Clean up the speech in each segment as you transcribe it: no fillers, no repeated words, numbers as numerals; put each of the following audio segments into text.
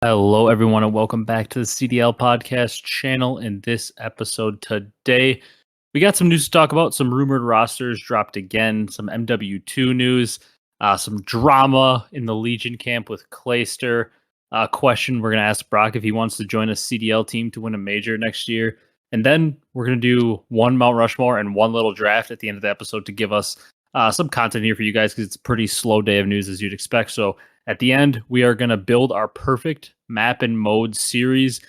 Hello, everyone, and welcome back to the CDL podcast channel. In this episode today, we got some news to talk about. Some rumored rosters dropped again, some MW2 news, some drama in the Legion camp with Clayster. Question we're going to ask Brock if he wants to join a CDL team to win a major next year. And then we're going to do one Mount Rushmore and one little draft at the end of the episode to give us some content here for you guys because it's a pretty slow day of news as you'd expect. So at the end, we are going to build our perfect map and mode series,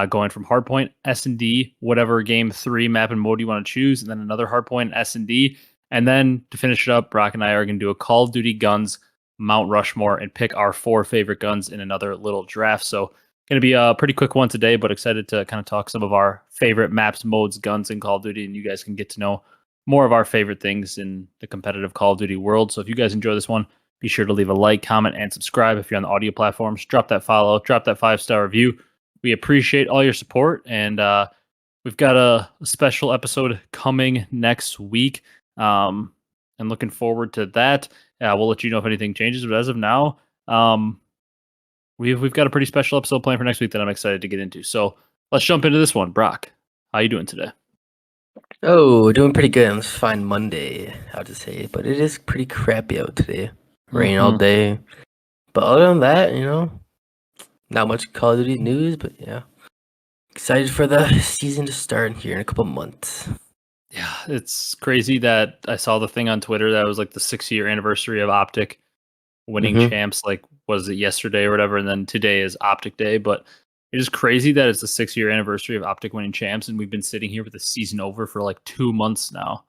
going from hardpoint, S&D, whatever game 3 map and mode you want to choose, and then another hardpoint, S&D. And then to finish it up, Brock and I are going to do a Call of Duty Guns Mount Rushmore and pick our 4 favorite guns in another little draft. So going to be a pretty quick one today, but excited to kind of talk some of our favorite maps, modes, guns in Call of Duty, and you guys can get to know more of our favorite things in the competitive Call of Duty world. So if you guys enjoy this one, be sure to leave a like, comment, and subscribe if you're on the audio platforms. Drop that follow, drop that 5-star review. We appreciate all your support, and we've got a special episode coming next week, and looking forward to that. We'll let you know if anything changes, but as of now, we've got a pretty special episode planned for next week that I'm excited to get into. So let's jump into this one. Brock, how you doing today? Oh, doing pretty good on this fine Monday, I'll just say. But it is pretty crappy out today. Rain all day. But other than that, not much Call of Duty news, but yeah. Excited for the season to start here in a couple months. Yeah, it's crazy that I saw the thing on Twitter that was like the 6-year anniversary of OpTic winning champs, like was it yesterday or whatever, and then today is OpTic Day. But it is crazy that it's the 6-year anniversary of OpTic winning champs, and we've been sitting here with the season over for like 2 months now.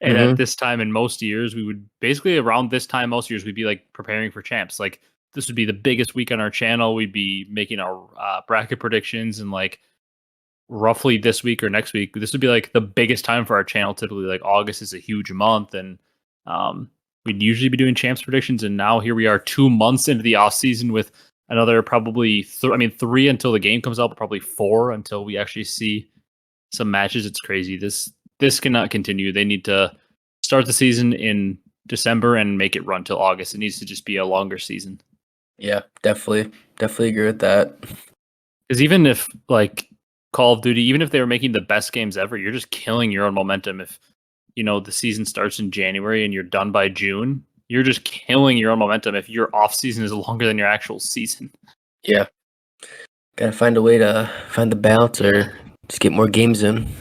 And at this time in most years, we would basically around this time most years we'd be like preparing for champs. Like this would be the biggest week on our channel. We'd be making our bracket predictions, and like roughly this week or next week, this would be like the biggest time for our channel. Typically, like August is a huge month, and we'd usually be doing champs predictions. And now here we are 2 months into the off season with another probably 3 until the game comes out, but probably 4 until we actually see some matches. It's crazy. This cannot continue. They need to start the season in December and make it run till August. It needs to just be a longer season. Yeah, definitely agree with that. Because even if like Call of Duty, even if they were making the best games ever, you're just killing your own momentum. If the season starts in January and you're done by June, you're just killing your own momentum if your off season is longer than your actual season. Yeah. Gotta find a way to find the balance or just get more games in.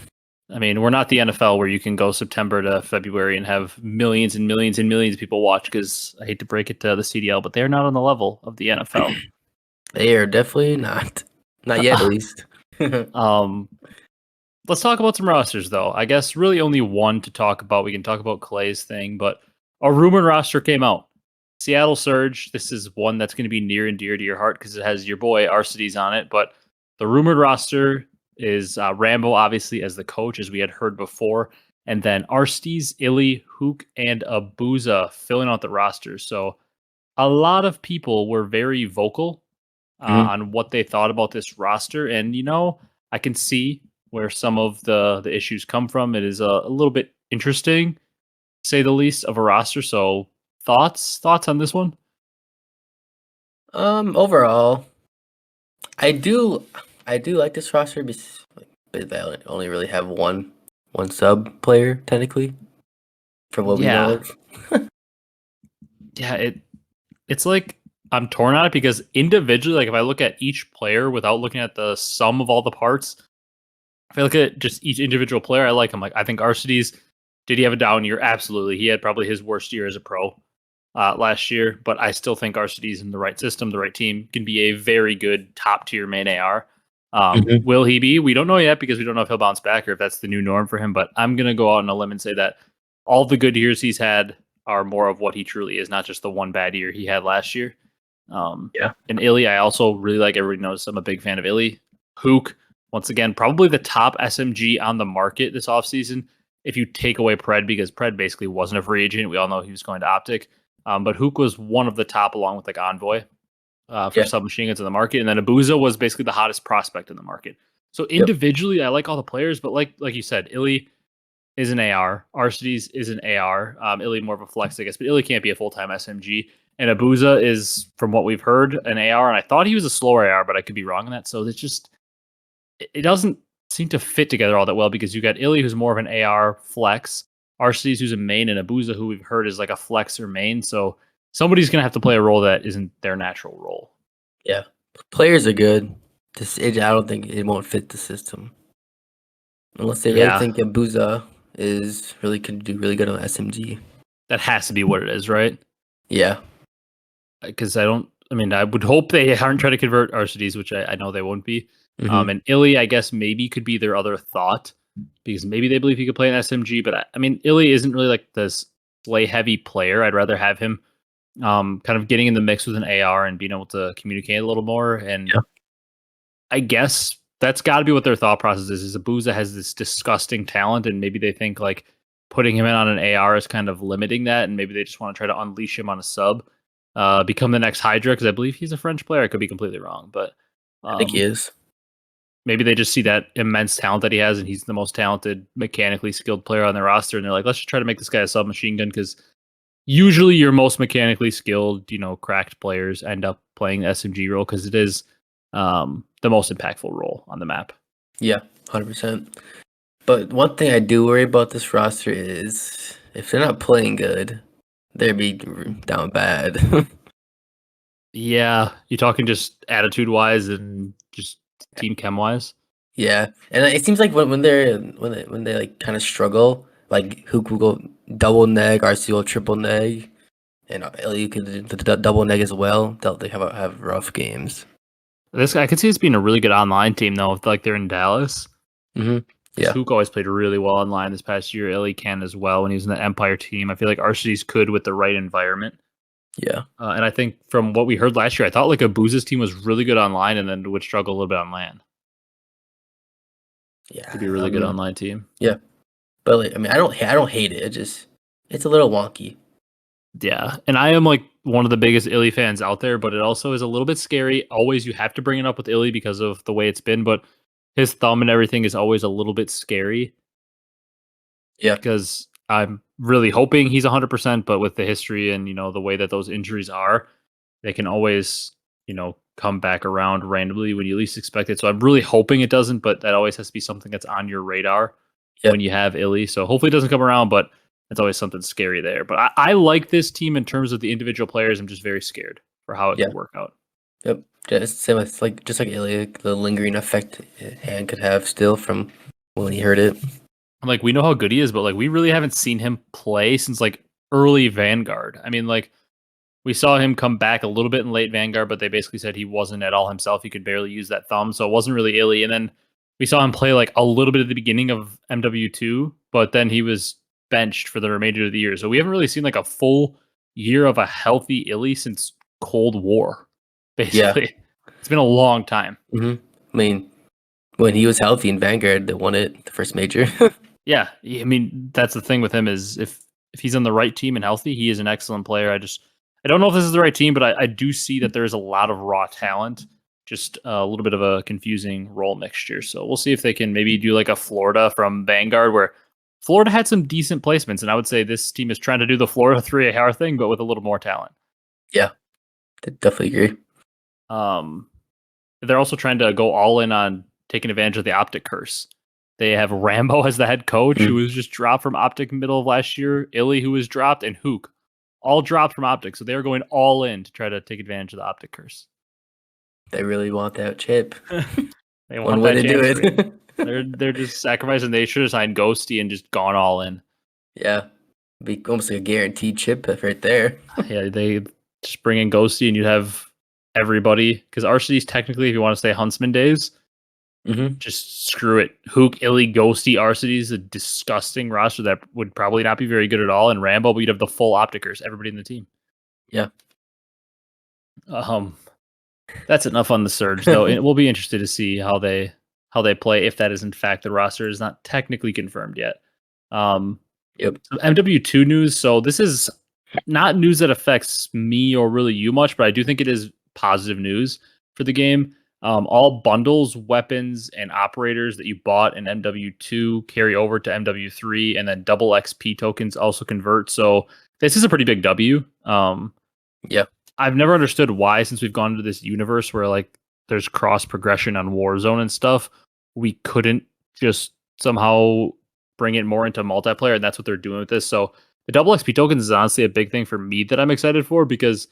I mean, we're not the NFL where you can go September to February and have millions and millions and millions of people watch, because I hate to break it to the CDL, but they're not on the level of the NFL. They are definitely not. Not yet, at least. Let's talk about some rosters, though. I guess really only one to talk about. We can talk about Clay's thing, but a rumored roster came out. Seattle Surge. This is one that's going to be near and dear to your heart because it has your boy Arcitys on it. But the rumored roster is Rambo, obviously, as the coach, as we had heard before. And then Arcitys, Illy, Hook, and Abezy filling out the roster. So a lot of people were very vocal on what they thought about this roster. And, I can see where some of the issues come from. It is a little bit interesting, to say the least, of a roster. So thoughts on this one? Overall, I do like this roster, but they only really have one sub player technically, from what we know of. Yeah, it's like I'm torn on it because individually, like if I look at each player without looking at the sum of all the parts, if I look at just each individual player, I like him. Like I think Arcitys, did he have a down year? Absolutely. He had probably his worst year as a pro last year, but I still think Arcitys in the right system, the right team, can be a very good top tier main AR. Will he be? We don't know yet because we don't know if he'll bounce back or if that's the new norm for him, but I'm going to go out on a lim and say that all the good years he's had are more of what he truly is, not just the one bad year he had last year. And Illy, I also really like. Everybody knows I'm a big fan of Illy. Hook, once again, probably the top SMG on the market this offseason, if you take away Pred, because Pred basically wasn't a free agent. We all know he was going to OpTic. But Hook was one of the top, along with like Envoy, for submachine guns in the market. And then Abezy was basically the hottest prospect in the market. So individually, I like all the players, but like you said, Illy is an AR. Arcitys is an AR. Illy more of a flex, I guess, but Illy can't be a full-time SMG. And Abezy is, from what we've heard, an AR, and I thought he was a slower AR, but I could be wrong on that. So it's just, it doesn't seem to fit together all that well because you got Illy, who's more of an AR flex, Arcitys, who's a main, and Abezy, who we've heard is like a flex or main. So somebody's going to have to play a role that isn't their natural role. Yeah, players are good. I don't think it won't fit the system unless they really think Abezy can do really good on SMG. That has to be what it is, right? Yeah, because I would hope they aren't trying to convert Arcitys, which I know they won't be. And Illy, I guess maybe could be their other thought because maybe they believe he could play an SMG. But Illy isn't really like this play heavy player. I'd rather have him kind of getting in the mix with an AR and being able to communicate a little more. And I guess that's got to be what their thought process is Abezy has this disgusting talent, and maybe they think like putting him in on an AR is kind of limiting that, and maybe they just want to try to unleash him on a sub, become the next Hydra, because I believe he's a French player. I could be completely wrong, but I think he is. Maybe they just see that immense talent that he has, and he's the most talented, mechanically skilled player on their roster, and they're like, let's just try to make this guy a submachine gun, because usually your most mechanically skilled, cracked players end up playing the SMG role because it is the most impactful role on the map. Yeah, 100%. But one thing I do worry about this roster is if they're not playing good, they'd be down bad. Yeah, you talking just attitude-wise and just team chem-wise? Yeah, and it seems like when they like kind of struggle, like Hook will go double neg, RC will triple neg, and Illy could double neg as well. They have rough games. I could see this being a really good online team though, if like they're in Dallas. Yeah, Hook always played really well online this past year. Illy can as well when he was in the Empire team. I feel like Arcitys could with the right environment. Yeah, and I think from what we heard last year, I thought like Abezy's team was really good online, and then would struggle a little bit on LAN. Yeah, could be a really good online team. Yeah, but like, I don't hate it. It's a little wonky. Yeah, and I am like one of the biggest Illy fans out there, but it also is a little bit scary. Always, you have to bring it up with Illy because of the way it's been, but his thumb and everything is always a little bit scary. Yeah, because I'm really hoping he's 100%, but with the history and the way that those injuries are, they can always come back around randomly when you least expect it. So I'm really hoping it doesn't, but that always has to be something that's on your radar when you have Illy. So hopefully it doesn't come around, but it's always something scary there. But I like this team in terms of the individual players. I'm just very scared for how it could work out. Yep, just like Illy, the lingering effect Han could have still from when he heard it. Like, we know how good he is, but like we really haven't seen him play since like early Vanguard. I mean, like we saw him come back a little bit in late Vanguard, but they basically said he wasn't at all himself. He could barely use that thumb, so it wasn't really Illy. And then we saw him play like a little bit at the beginning of MW2, but then he was benched for the remainder of the year. So we haven't really seen like a full year of a healthy Illy since Cold War. Basically, it's been a long time. I mean, when he was healthy in Vanguard, they won it, the first major. Yeah, I mean, that's the thing with him is if he's on the right team and healthy, he is an excellent player. I don't know if this is the right team, but I do see that there's a lot of raw talent, just a little bit of a confusing role mixture. So we'll see if they can maybe do like a Florida from Vanguard, where Florida had some decent placements, and I would say this team is trying to do the Florida 3 AR thing, but with a little more talent. Yeah, I definitely agree. They're also trying to go all in on taking advantage of the OpTic curse. They have Rambo as the head coach, who was just dropped from OpTic middle of last year, Illy, who was dropped, and Hook, all dropped from OpTic. So they're going all in to try to take advantage of the OpTic curse. They really want that chip. They want that to do it. They're just sacrificing. They should have signed Ghosty and just gone all in. Yeah, be almost like a guaranteed chip right there. Yeah, they just bring in Ghosty and you'd have everybody. Because Arcitys, technically, if you want to say Huntsman days, just screw it. Hook, Illy, Ghosty, Arcitys, a disgusting roster that would probably not be very good at all. And Rambo, but you'd have the full OpTicers, everybody in the team. Yeah. That's enough on the Surge, though. We'll be interested to see how they play, if that is in fact the roster is not technically confirmed yet. Yep. MW2 news. So this is not news that affects me or really you much, but I do think it is positive news for the game. All bundles, weapons, and operators that you bought in MW2 carry over to MW3, and then double XP tokens also convert. So this is a pretty big W. Yeah. I've never understood why, since we've gone into this universe where like there's cross progression on Warzone and stuff, we couldn't just somehow bring it more into multiplayer, and that's what they're doing with this. So the double XP tokens is honestly a big thing for me that I'm excited for, because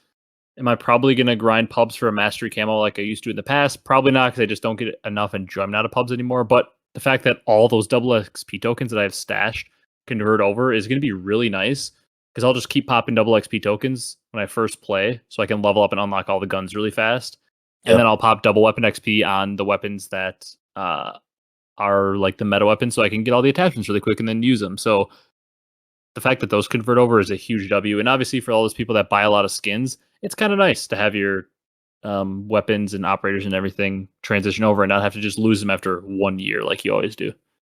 am I probably going to grind pubs for a mastery camo like I used to in the past? Probably not, because I just don't get enough enjoyment out of pubs anymore. But the fact that all those double XP tokens that I have stashed convert over is going to be really nice, because I'll just keep popping double XP tokens when I first play, so I can level up and unlock all the guns really fast. And then I'll pop double weapon XP on the weapons that are like the meta weapons, so I can get all the attachments really quick and then use them. So the fact that those convert over is a huge W. And obviously for all those people that buy a lot of skins, it's kind of nice to have your weapons and operators and everything transition over and not have to just lose them after 1 year like you always do.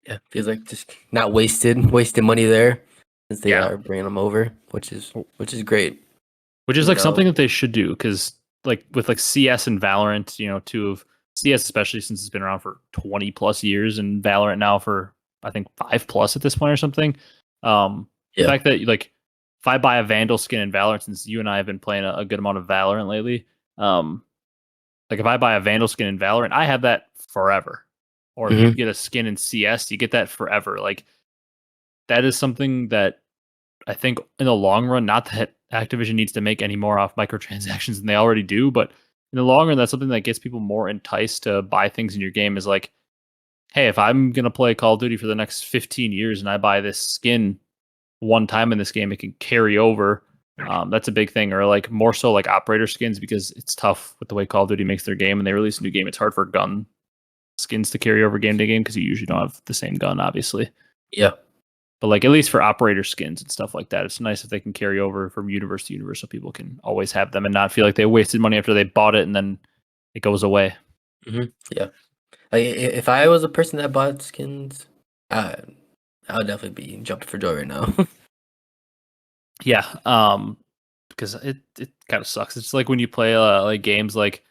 Yeah, feels like just not wasted money there, since they are bringing them over, which is great. Which is like something that they should do, because like with like CS and Valorant, two of CS, especially since it's been around for 20 plus years, and Valorant now for I think 5+ at this point or something. The fact that like if I buy a Vandal skin in Valorant, since you and I have been playing a good amount of Valorant lately, like if I buy a Vandal skin in Valorant, I have that forever. Or if you get a skin in CS, you get that forever. Like that is something that I think in the long run, not that Activision needs to make any more off microtransactions than they already do, but in the long run, that's something that gets people more enticed to buy things in your game. Is like, hey, if I'm going to play Call of Duty for the next 15 years and I buy this skin one time in this game, it can carry over. That's a big thing. Or like more so like operator skins, because it's tough with the way Call of Duty makes their game, and they release a new game. It's hard for gun skins to carry over game to game, because you usually don't have the same gun, obviously. Yeah. But like at least for operator skins and stuff like that, it's nice if they can carry over from universe to universe, so people can always have them and not feel like they wasted money after they bought it and then it goes away. Yeah. Like if I was a person that bought skins, I would definitely be jumping for joy right now. Yeah, because it kind of sucks. It's like when you play like games like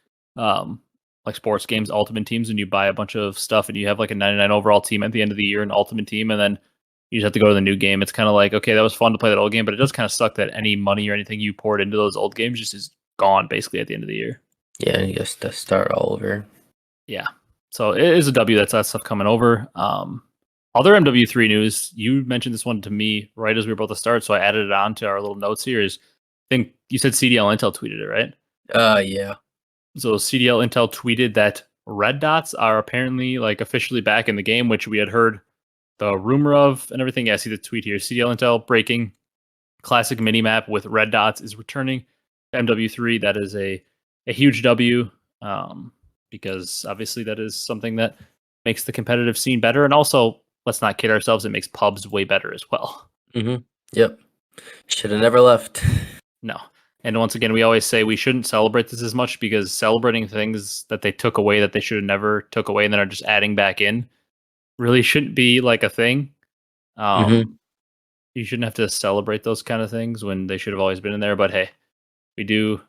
sports games, Ultimate Teams, and you buy a bunch of stuff and you have like a 99 overall team at the end of the year, an Ultimate Team, and then you just have to go to the new game. It's kind of like, okay, that was fun to play that old game, but it does kind of suck that any money or anything you poured into those old games just is gone basically at the end of the year. Yeah, and you just to start all over. Yeah, so it is a W that's that stuff coming over. Other MW3 news, you mentioned this one to me right as we were about to start, so I added it on to our little notes here. I think you said CDL Intel tweeted it, right? Yeah. So CDL Intel tweeted that red dots are apparently like officially back in the game, which we had heard the rumor of and everything. Yeah, I see the tweet here. CDL Intel breaking classic minimap with red dots is returning to MW3. That is a huge W, because obviously that is something that makes the competitive scene better. And also, let's not kid ourselves, it makes pubs way better as well. Yep. Should have never left. No. And once again, we always say we shouldn't celebrate this as much, because celebrating things that they took away that they should have never took away and then are just adding back in really shouldn't be like a thing. You shouldn't have to celebrate those kind of things when they should have always been in there. But hey, we do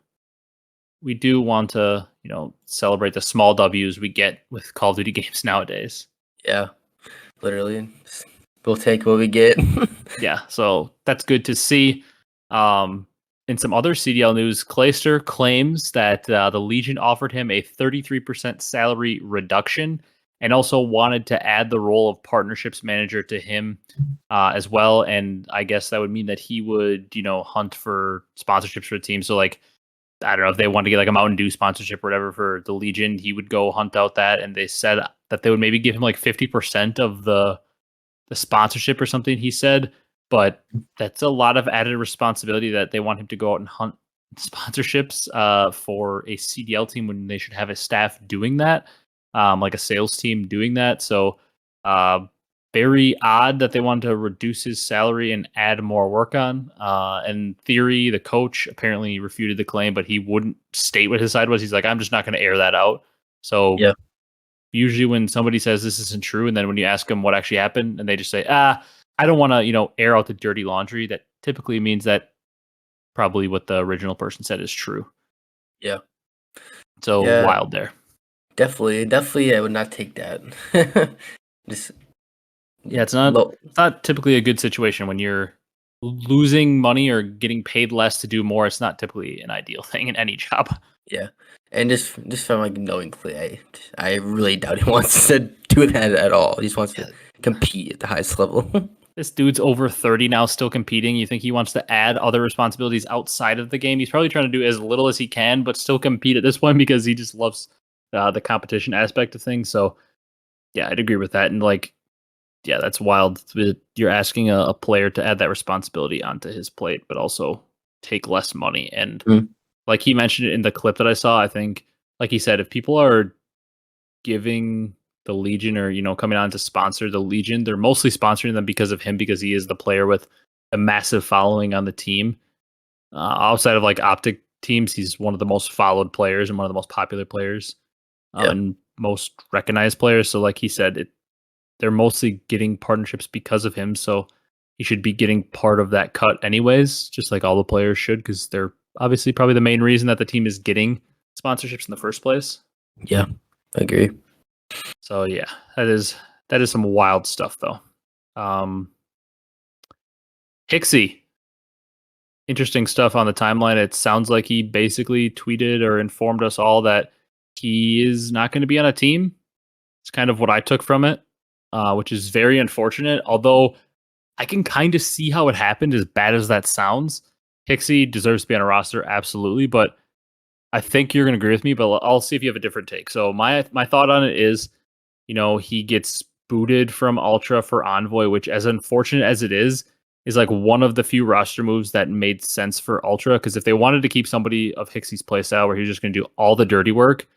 want to, celebrate the small W's we get with Call of Duty games nowadays. Yeah, literally, we'll take what we get. Yeah, so that's good to see. In some other CDL news, Clayster claims that the Legion offered him a 33% salary reduction, and also wanted to add the role of partnerships manager to him as well. And I guess that would mean that he would, hunt for sponsorships for the team. So like, I don't know if they wanted to get like a Mountain Dew sponsorship or whatever for the Legion, he would go hunt out that. And they said that they would maybe give him like 50% of the sponsorship or something, he said. But that's a lot of added responsibility that they want him to go out and hunt sponsorships for a CDL team, when they should have a staff doing that, like a sales team doing that. So very odd that they wanted to reduce his salary and add more work on. In theory, the coach apparently refuted the claim, but he wouldn't state what his side was. He's like, I'm just not going to air that out. So usually when somebody says this isn't true, and then when you ask them what actually happened, and they just say, I don't want to, air out the dirty laundry, that typically means that probably what the original person said is true. Yeah. So wild there. Definitely, I would not take that. It's not typically a good situation when you're losing money or getting paid less to do more, it's not typically an ideal thing in any job. Yeah, and just from like knowing Clay, I really doubt he wants to do that at all. He just wants to compete at the highest level. This dude's over 30 now, still competing. You think he wants to add other responsibilities outside of the game? He's probably trying to do as little as he can, but still compete at this point because he just loves the competition aspect of things. So, yeah, I'd agree with that. And like, yeah, that's wild. You're asking a player to add that responsibility onto his plate, but also take less money. And like he mentioned it in the clip that I saw, I think, like he said, if people are giving the Legion or, coming on to sponsor the Legion, they're mostly sponsoring them because of him, because he is the player with a massive following on the team. Outside of like OpTic teams, he's one of the most followed players and one of the most popular players and most recognized players. So like he said, they're mostly getting partnerships because of him. So he should be getting part of that cut anyways, just like all the players should, because they're obviously probably the main reason that the team is getting sponsorships in the first place. Yeah, I agree. So yeah, that is some wild stuff though. Hicksy. Interesting stuff on the timeline. It sounds like he basically tweeted or informed us all that he is not going to be on a team. It's kind of what I took from it, which is very unfortunate. Although I can kind of see how it happened, as bad as that sounds. Hicksy deserves to be on a roster, absolutely, but I think you're going to agree with me, but I'll see if you have a different take. So my thought on it is, he gets booted from Ultra for Envoy, which, as unfortunate as it is like one of the few roster moves that made sense for Ultra. Because if they wanted to keep somebody of Hicksy's playstyle where he was just going to do all the dirty work,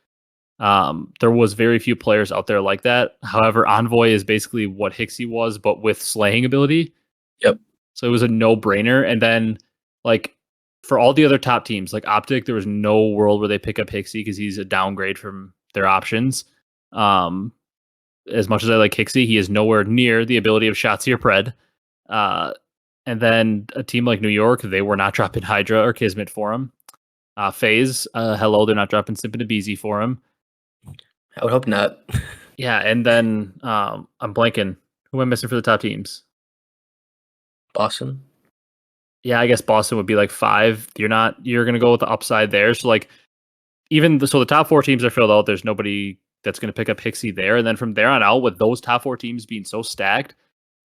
there was very few players out there like that. However, Envoy is basically what Hicksy was, but with slaying ability. Yep. So it was a no-brainer. And then, like, for all the other top teams, like OpTic, there was no world where they pick up Hicksy because he's a downgrade from their options. As much as I like Hicksy, he is nowhere near the ability of Shotzi or Pred. And then a team like New York, they were not dropping Hydra or Kismet for him. Faze, hello, they're not dropping Simp and Abezy for him. I would hope not. Yeah, and then I'm blanking. Who am I missing for the top teams? Boston. Yeah, I guess Boston would be like 5. You're going to go with the upside there. So like, so the top 4 teams are filled out. There's nobody that's going to pick up Hicksy there. And then from there on out, with those top 4 teams being so stacked,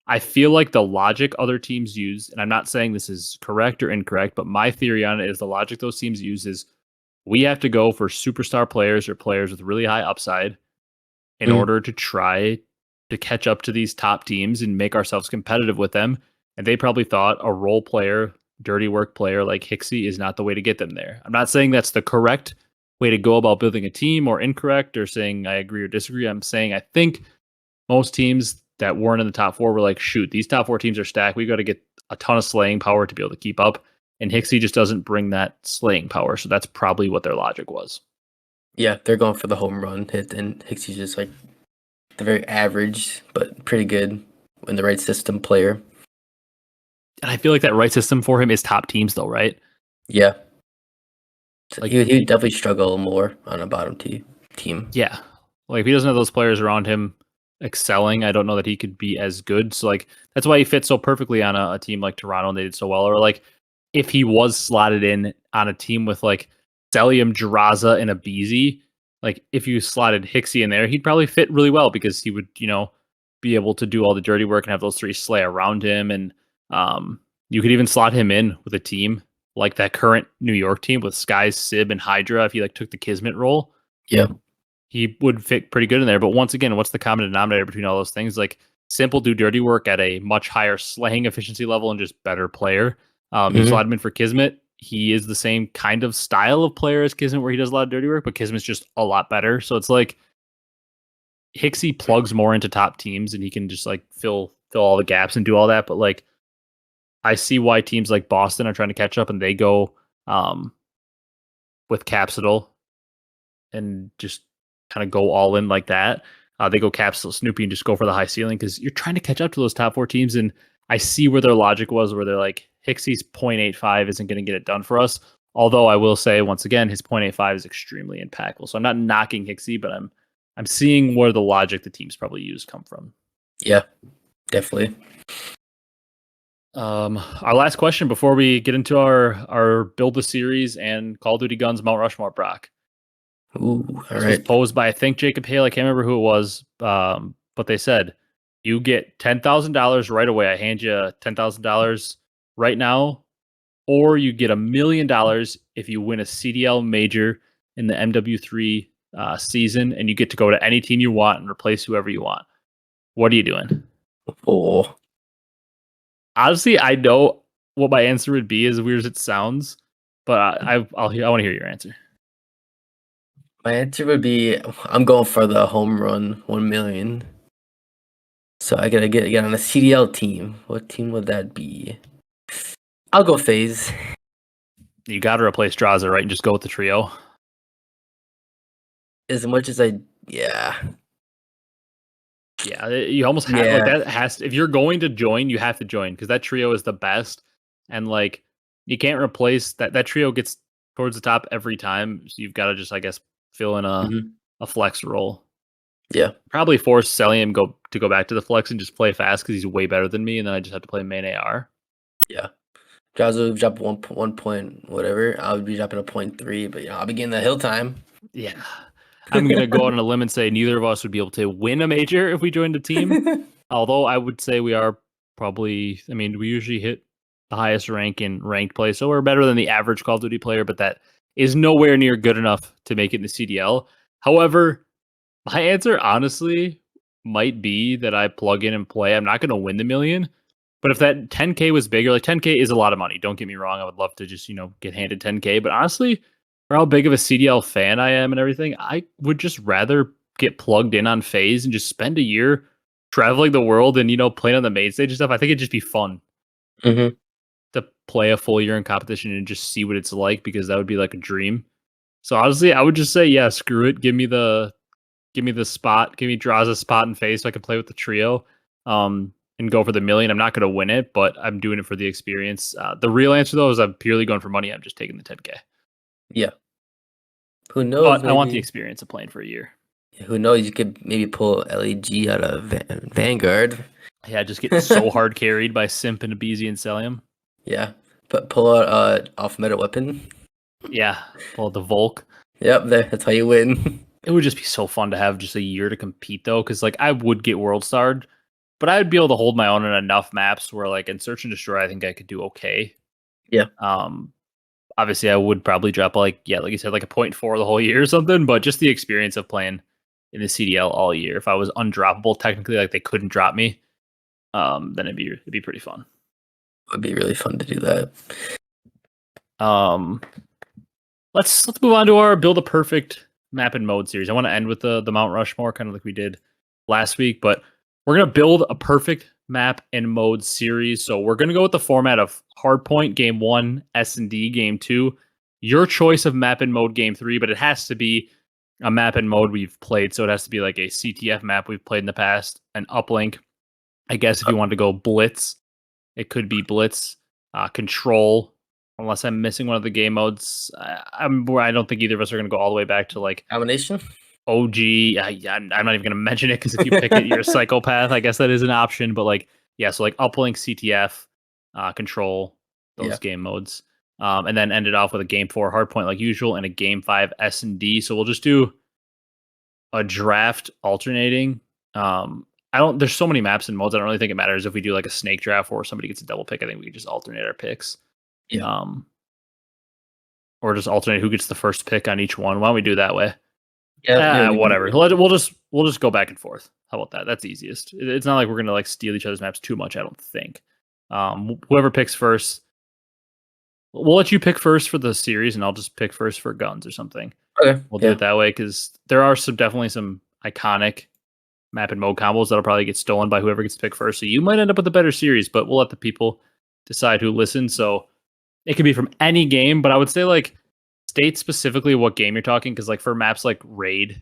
I feel like the logic other teams use, and I'm not saying this is correct or incorrect, but my theory on it is the logic those teams use is we have to go for superstar players or players with really high upside in order to try to catch up to these top teams and make ourselves competitive with them. And they probably thought a role player, dirty work player like Hicksy is not the way to get them there. I'm not saying that's the correct way to go about building a team, or incorrect, or saying I agree or disagree. I'm saying I think most teams that weren't in the top 4 were like, shoot, these top 4 teams are stacked. We got to get a ton of slaying power to be able to keep up. And Hicksy just doesn't bring that slaying power. So that's probably what their logic was. Yeah, they're going for the home run hit, and Hicksy's just like the very average, but pretty good in the right system player. And I feel like that right system for him is top teams, though, right? Yeah. So like, he would definitely struggle more on a bottom team. Yeah. Like, if he doesn't have those players around him excelling, I don't know that he could be as good. So, like, that's why he fits so perfectly on a team like Toronto, and they did so well. Or, like, if he was slotted in on a team with, like, Cellium, Jiraza, and Abezy, like, if you slotted Hicksy in there, he'd probably fit really well because he would, be able to do all the dirty work and have those 3 slay around him. And you could even slot him in with a team like that current New York team with Skies, Sib, and Hydra if he, like, took the Kismet role. Yeah. He would fit pretty good in there. But once again, what's the common denominator between all those things? Like, Simple do dirty work at a much higher slaying efficiency level and just better player. You slot him in for Kismet. He is the same kind of style of player as Kismet, where he does a lot of dirty work, but Kismet's just a lot better. So it's like Hicksy plugs more into top teams, and he can just like fill all the gaps and do all that. But like, I see why teams like Boston are trying to catch up, and they go with Capsidal and just kind of go all in like that. They go Capsule Snoopy and just go for the high ceiling because you're trying to catch up to those top 4 teams. And I see where their logic was, where they're like, Hicksy's 0.85 isn't going to get it done for us. Although I will say, once again, his 0.85 is extremely impactful. So I'm not knocking Hicksy, but I'm seeing where the logic the teams probably use come from. Yeah, definitely. Our last question before we get into our build a series and Call of Duty Guns Mount Rushmore, Brock. Ooh, all This was right. posed by, I think, Jacob Hale. I can't remember who it was, but they said you get $10,000 right away. I hand you $10,000 right now, or you get $1 million if you win a CDL major in the MW3 season, and you get to go to any team you want and replace whoever you want. What are you doing? Oh, Honestly, I know what my answer would be, as weird as it sounds, but I want to hear your answer. my answer would be I'm going for the home run 1 million. So I gotta get on a CDL team. What team would that be? I'll go Faze. You got to replace Draza, right, and just go with the trio. As much as yeah. Yeah, you almost have like that has to, if you're going to join, you have to join because that trio is the best, and like you can't replace that. That trio gets towards the top every time, so you've got to just, I guess, fill in a flex role. Yeah. Probably force Cellium to go back to the flex and just play fast because he's way better than me, and then I just have to play main AR. Yeah. Jaws would drop 1 point whatever. I would be dropping a 0.3, but I'll be getting the hill time. Yeah. I'm going to go out on a limb and say neither of us would be able to win a major if we joined a team. Although I would say we are probably, I mean, we usually hit the highest rank in ranked play. So we're better than the average Call of Duty player, but that is nowhere near good enough to make it in the CDL. However, my answer honestly might be that I plug in and play. I'm not going to win the million, but if that 10K was bigger, like 10K is a lot of money. Don't get me wrong. I would love to just, get handed 10K, but honestly, for how big of a CDL fan I am and everything, I would just rather get plugged in on Faze and just spend a year traveling the world and, playing on the main stage and stuff. I think it'd just be fun to play a full year in competition and just see what it's like, because that would be like a dream. So honestly, I would just say, yeah, screw it. Give me the spot. Give me Draws a spot and Faze so I can play with the trio. And go for the million. I'm not going to win it, but I'm doing it for the experience. The real answer, though, is I'm purely going for money. I'm just taking the 10K. Yeah. Who knows? But I want the Maybe experience of playing for a year. who knows? You could maybe pull LEG out of Vanguard. Yeah, just get so hard carried by Simp and Abezy and Cellium. Yeah. But pull out off meta weapon. Yeah, pull out the Volk. Yep, that's how you win. It would just be so fun to have just a year to compete, though, because like I would get world starred, but I would be able to hold my own in enough maps where, like, in Search and Destroy, I think I could do okay. Yeah. Obviously, I would probably drop like you said, like a 0.4 the whole year or something, but just the experience of playing in the CDL all year. If I was undroppable, technically, like they couldn't drop me, then it'd be pretty fun. It would be really fun to do that. Let's move on to our build a perfect map and mode series. I want to end with the Mount Rushmore, kind of like we did last week, but we're gonna build a perfect map and mode series. So we're gonna go with the format of Hardpoint Game 1, S&D Game 2, your choice of map and mode Game 3, but it has to be a map and mode we've played. So it has to be like a CTF map we've played in the past, an uplink. I guess if you want to go Blitz, it could be Blitz, Control, unless I'm missing one of the game modes. I don't think either of us are going to go all the way back to like Domination? OG. I'm not even going to mention it because if you pick it, you're a psychopath. I guess that is an option, but like, yeah, so like uplink, CTF, Control, those game modes. And then ended off with a game 4 hardpoint like usual and a game 5 S&D. So we'll just do a draft alternating. There's so many maps and modes. I don't really think it matters if we do like a snake draft or somebody gets a double pick. I think we can just alternate our picks. Yeah. Or just alternate who gets the first pick on each one. Why don't we do it that way? Yeah. Whatever. We'll just go back and forth. How about that? That's easiest. It's not like we're gonna like steal each other's maps too much, I don't think. Whoever picks first, we'll let you pick first for the series, and I'll just pick first for guns or something. Okay. We'll do it that way because there are definitely some iconic map and mode combos that'll probably get stolen by whoever gets to pick first. So you might end up with a better series, but we'll let the people decide who listens. So it could be from any game, but I would say like state specifically what game you're talking, because like for maps like Raid,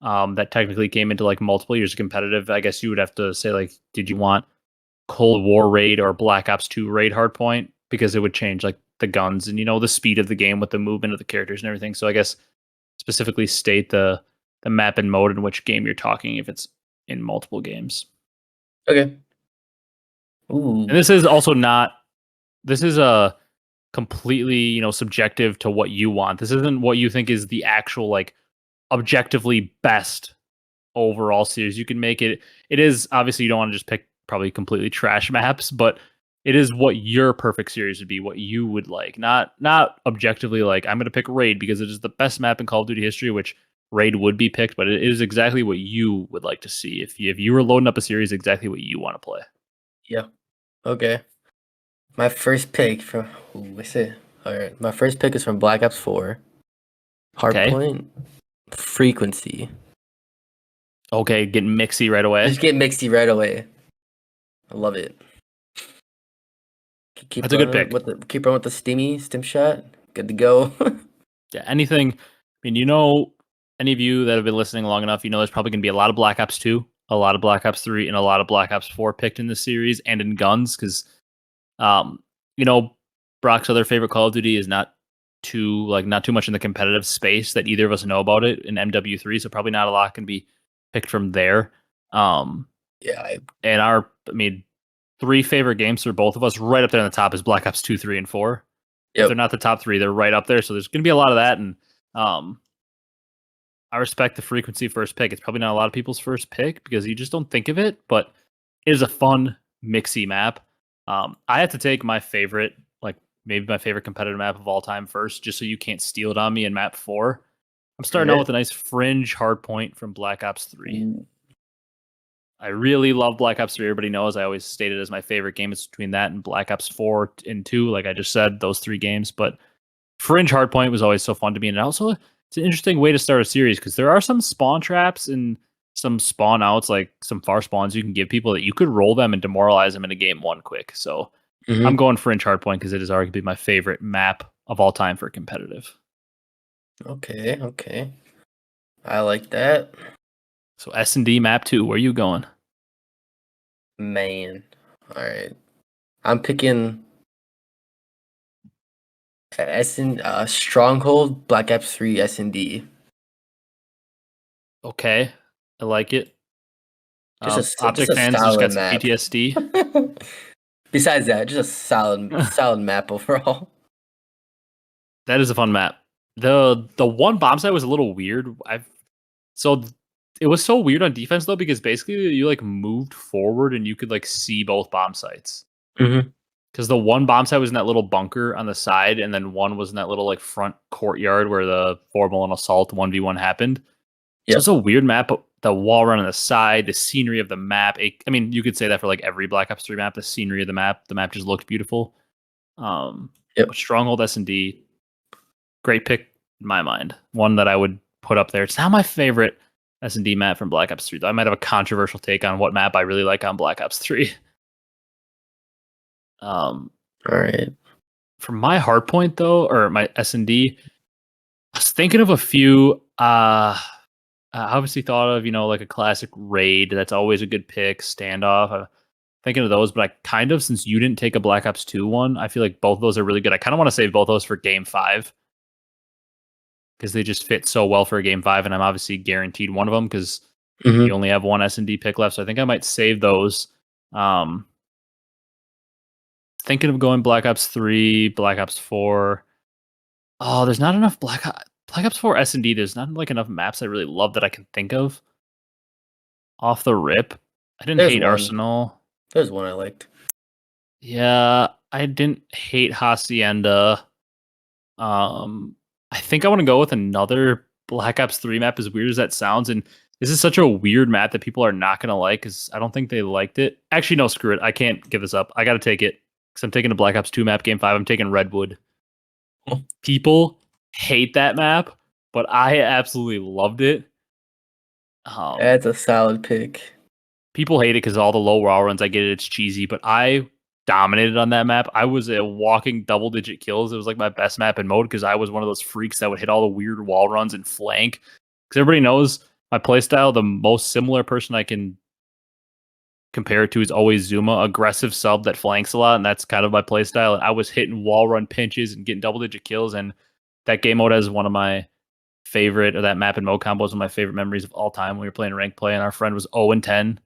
that technically came into like multiple years of competitive, I guess you would have to say like, did you want Cold War Raid or Black Ops 2 Raid hardpoint? Because it would change like the guns and the speed of the game with the movement of the characters and everything. So I guess specifically state the map and mode in which game you're talking if it's in multiple games. Okay. Ooh. And this is also not. This is a completely subjective to what you want. This isn't what you think is the actual like objectively best overall series. You can make it. It is obviously you don't want to just pick probably completely trash maps, but it is what your perfect series would be, what you would like. Not objectively like I'm going to pick Raid because it is the best map in Call of Duty history, which Raid would be picked, but it is exactly what you would like to see if you were loading up a series, exactly what you want to play. Yeah. Okay. My first pick from what's it? All right. My first pick is from Black Ops 4. Okay. Hardpoint frequency. Okay, getting mixy right away. Just get mixy right away. I love it. Keep That's a good running pick. with keep running with the stim shot. Good to go. Yeah, anything. I mean, any of you that have been listening long enough, there's probably going to be a lot of Black Ops 2, a lot of Black Ops 3, and a lot of Black Ops 4 picked in this series and in guns because, um, Brock's other favorite Call of Duty is not too much in the competitive space that either of us know about it in MW3, so probably not a lot can be picked from there. Yeah. And three favorite games for both of us right up there on the top is Black Ops 2, 3, and 4. If they're not the top three, they're right up there. So there's going to be a lot of that. And I respect the frequency first pick. It's probably not a lot of people's first pick because you just don't think of it, but it is a fun, mixy map. I have to take my favorite, like maybe my favorite competitive map of all time first, just so you can't steal it on me in map 4. I'm starting out with a nice fringe hardpoint from Black Ops 3. Ooh. I really love Black Ops 3. Everybody knows I always state it as my favorite game. It's between that and Black Ops 4 and 2, like I just said, those 3 games. But Fringe Hardpoint was always so fun to me. And also, it's an interesting way to start a series because there are some spawn traps and some spawn outs, like some far spawns you can give people that you could roll them and demoralize them in a game 1 quick. So I'm going Fringe Hardpoint because it is arguably my favorite map of all time for competitive. Okay. I like that. So S&D map 2, where are you going? Man. All right. I'm picking Stronghold, Black Ops 3 S&D. Okay, I like it. Just OpTic a fans just solid got some map. PTSD. Besides that, just a solid map overall. That is a fun map. The one bomb site was a little weird. It was so weird on defense though because basically you like moved forward and you could like see both bomb sites. Because the one bomb site was in that little bunker on the side, and then one was in that little like front courtyard where the formal and assault 1v1 happened. So it's a weird map, but the wall run on the side, the scenery of the map. You could say that for like every Black Ops 3 map, the scenery of the map just looked beautiful. But Stronghold S&D, great pick in my mind. One that I would put up there. It's not my favorite S&D map from Black Ops 3, though. I might have a controversial take on what map I really like on Black Ops 3. All right. For my hardpoint though, or my S&D, I was thinking of a few. I obviously thought of like a classic Raid. That's always a good pick. Standoff. Thinking of those, but I kind of, since you didn't take a Black Ops 2 one, I feel like both of those are really good. I kind of want to save both those for Game 5 because they just fit so well for a Game 5, and I'm obviously guaranteed one of them because you only have one S&D pick left. So I think I might save those. Thinking of going Black Ops 3, Black Ops 4. Oh, there's not enough Black Ops 4 S&D. There's not like enough maps I really love that I can think of off the rip. I didn't hate Arsenal. There's one I liked. Yeah, I didn't hate Hacienda. I think I want to go with another Black Ops 3 map, as weird as that sounds. And this is such a weird map that people are not going to like because I don't think they liked it. Actually, no, screw it. I can't give this up. I got to take it because I'm taking a Black Ops 2 map Game 5. I'm taking Redwood. People hate that map, but I absolutely loved it. That's a solid pick. People hate it because all the low wall runs. I get it, it's cheesy, but I dominated on that map. I was a walking double-digit kills. It was like my best map in mode because I was one of those freaks that would hit all the weird wall runs and flank. Because everybody knows my playstyle, the most similar person I can compare it to is always Zuma, aggressive sub that flanks a lot, and that's kind of my playstyle. And I was hitting wall run pinches and getting double-digit kills, and that game mode has one of my favorite, or that map and mode combos, one of my favorite memories of all time when we were playing ranked play, and our friend was 0-10.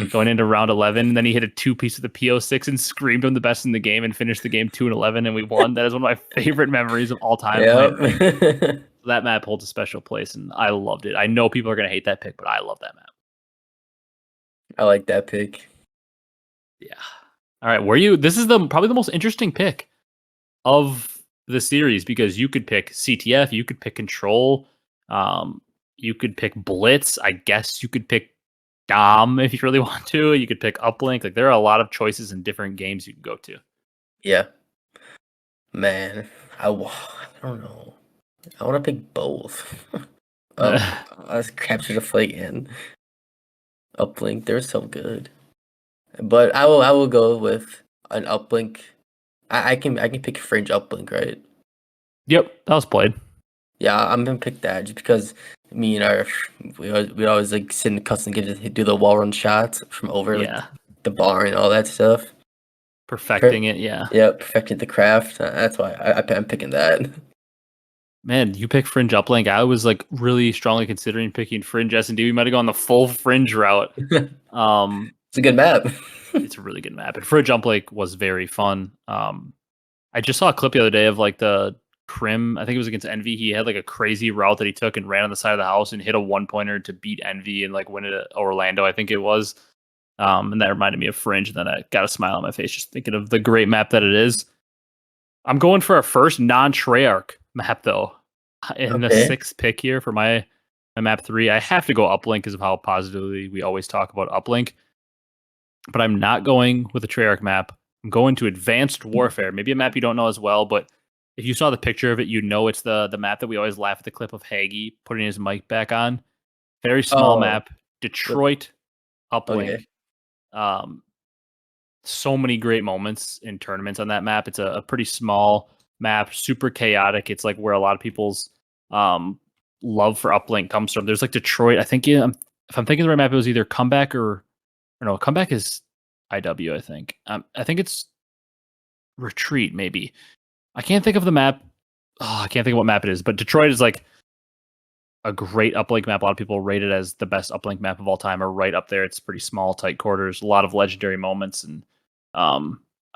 going into round 11. And then he hit a 2-piece of the PO6 and screamed him the best in the game and finished the game 2-11, and we won. That is one of my favorite memories of all time. Yep. That map holds a special place, and I loved it. I know people are going to hate that pick, but I love that map. I like that pick. Yeah. All right, this is probably the most interesting pick of the series, because you could pick CTF, you could pick Control, you could pick Blitz. I guess you could pick Dom if you really want to. You could pick Uplink. Like, there are a lot of choices in different games you can go to. Yeah. Man, I don't know. I want to pick both. Let's capture the flag and Uplink. They're so good. But I will go with an Uplink. I can pick Fringe Uplink, right? Yep, that was played. Yeah, I'm gonna pick that just because me and we always like sit in the custom games and do the wall run shots from over like the bar and all that stuff. Perfecting it, yeah. Yeah, perfecting the craft. That's why I'm picking that. Man, you pick Fringe Uplink. I was like really strongly considering picking Fringe S&D. We might have gone the full Fringe route. It's a good map. It's a really good map. And Fringe Uplink was very fun. I just saw a clip the other day of like the Crim. I think it was against Envy. He had like a crazy route that he took and ran on the side of the house and hit a 1-pointer to beat Envy and like win it at Orlando, I think it was. And that reminded me of Fringe. And then I got a smile on my face just thinking of the great map that it is. I'm going for our first non-Treyarch map, though, in the 6th pick here for my map 3. I have to go Uplink because of how positively we always talk about Uplink. But I'm not going with a Treyarch map. I'm going to Advanced Warfare. Maybe a map you don't know as well, but if you saw the picture of it, you know it's the map that we always laugh at the clip of Haggy putting his mic back on. Very small map. Detroit Uplink. Okay. So many great moments in tournaments on that map. It's a pretty small map, super chaotic. It's like where a lot of people's love for Uplink comes from. There's like Detroit. I think if I'm thinking the right map, it was either Comeback or no. Comeback is IW. I think. I think it's Retreat. Maybe. I can't think of the map. Oh, I can't think of what map it is. But Detroit is like a great uplink map. A lot of people rate it as the best uplink map of all time, or right up there. It's pretty small, tight quarters, a lot of legendary moments, and I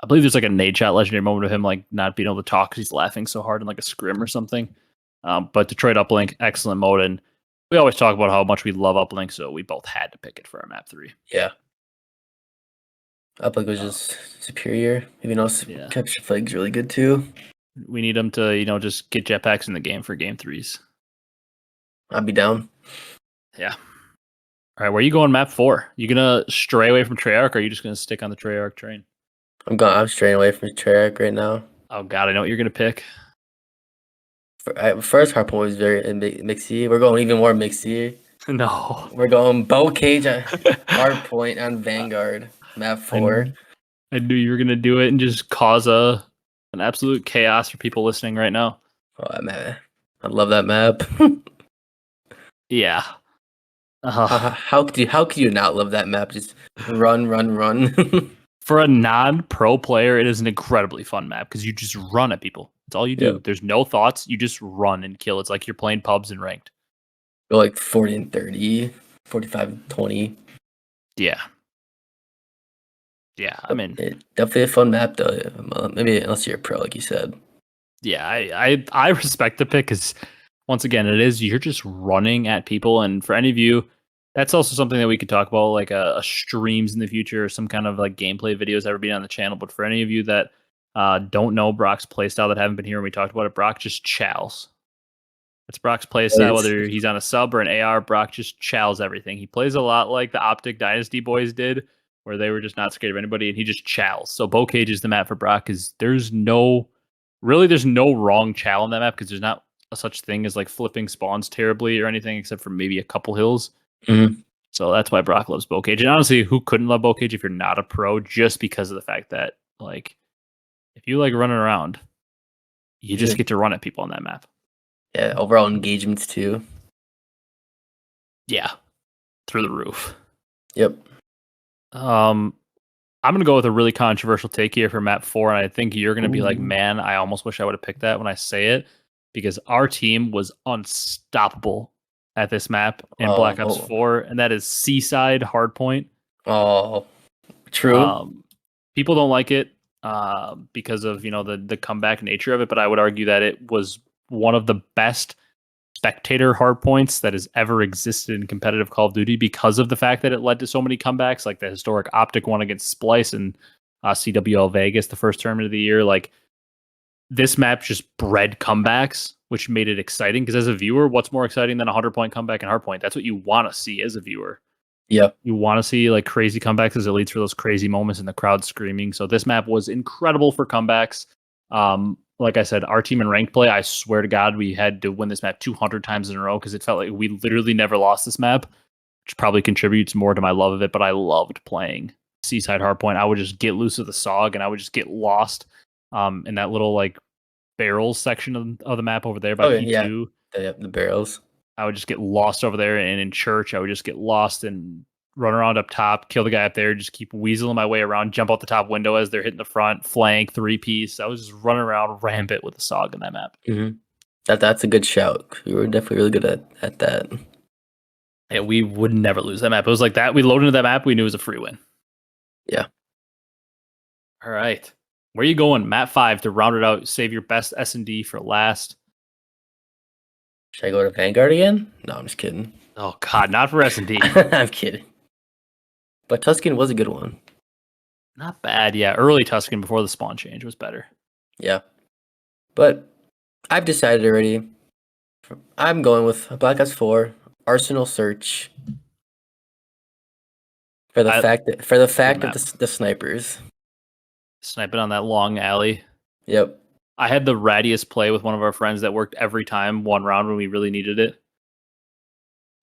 believe there's like a nade shot legendary moment of him like not being able to talk because he's laughing so hard in like a scrim or something. But Detroit uplink, excellent mode, and we always talk about how much we love uplink, so we both had to pick it for our map 3. Yeah. Uplink was just superior, even though capture flag's really good too. We need him to, just get jetpacks in the game for game 3s. I'd be down. Yeah. All right, where are you going map 4? You gonna stray away from Treyarch, or are you just gonna stick on the Treyarch train? I'm straying away from Treyarch right now. Oh god, I know what you're gonna pick. First hard point was very mixy. We're going even more mixy. No. We're going bow cage at hard point on Vanguard map 4. I knew you were gonna do it and just cause an absolute chaos for people listening right now. Oh man, I love that map. Yeah. How could you not love that map? Just run. For a non-pro player, it is an incredibly fun map because you just run at people. That's all you do. Yep. There's no thoughts. You just run and kill. It's like you're playing pubs and ranked. Go like 40 and 30, 45 and 20. Yeah. Yeah, I mean, definitely a fun map though. Maybe unless you're a pro, like you said. Yeah, I respect the pick because once again, you're just running at people, and for any of you, that's also something that we could talk about, like a streams in the future, or some kind of like gameplay videos ever being on the channel. But for any of you that don't know Brock's playstyle, that haven't been here when we talked about it, Brock just chows. That's Brock's playstyle. Whether he's on a sub or an AR, Brock just chows everything. He plays a lot like the OpTic Dynasty boys did, where they were just not scared of anybody, and he just chows. So Bow Cage is the map for Brock, because there's no wrong chow on that map, because there's not a such thing as like flipping spawns terribly or anything, except for maybe a couple hills. Mm-hmm. So that's why Brock loves Bow Cage. And honestly, who couldn't love Bow Cage if you're not a pro, just because of the fact that, like, if you like running around, you just get to run at people on that map. Yeah, overall engagements too. Yeah, through the roof. Yep. I'm gonna go with a really controversial take here for map 4, and I think you're gonna be like, man, I almost wish I would have picked that when I say it, because our team was unstoppable at this map in Black Ops 4, and that is Seaside Hardpoint. Oh, true. People don't like it because of the comeback nature of it, but I would argue that it was one of the best spectator hardpoints that has ever existed in competitive Call of Duty because of the fact that it led to so many comebacks, like the historic OpTic one against Splice and CWL Vegas, the first tournament of the year. Like this map just bred comebacks, which made it exciting. Because as a viewer, what's more exciting than a 100-point comeback in hardpoint? That's what you want to see as a viewer. Yep. You want to see like crazy comebacks as it leads for those crazy moments in the crowd screaming. So this map was incredible for comebacks. Like I said, our team in ranked play, I swear to God, we had to win this map 200 times in a row because it felt like we literally never lost this map, which probably contributes more to my love of it. But I loved playing Seaside Hardpoint. I would just get loose of the SOG and I would just get lost in that little like barrels section of the map over there by P2. Yeah, the barrels. I would just get lost over there, and in church, I would just get lost and run around up top, kill the guy up there, just keep weaseling my way around, jump out the top window as they're hitting the front, flank, three-piece. I was just running around rampant with the SOG in that map. Mm-hmm. That's a good shout. You were definitely really good at that. Yeah, we would never lose that map. It was like that. We loaded into that map, we knew it was a free win. Yeah. All right. Where are you going? Map 5 to round it out. Save your best S&D for last. Should I go to Vanguard again? No, I'm just kidding. Oh, God, not for S&D. I'm kidding. But Tuscan was a good one. Not bad, yeah. Early Tuscan before the spawn change was better. Yeah. But I've decided already. I'm going with Black Ops 4, Arsenal Search. For the fact of the snipers. Sniping on that long alley. Yep. I had the rattiest play with one of our friends that worked every time, one round when we really needed it.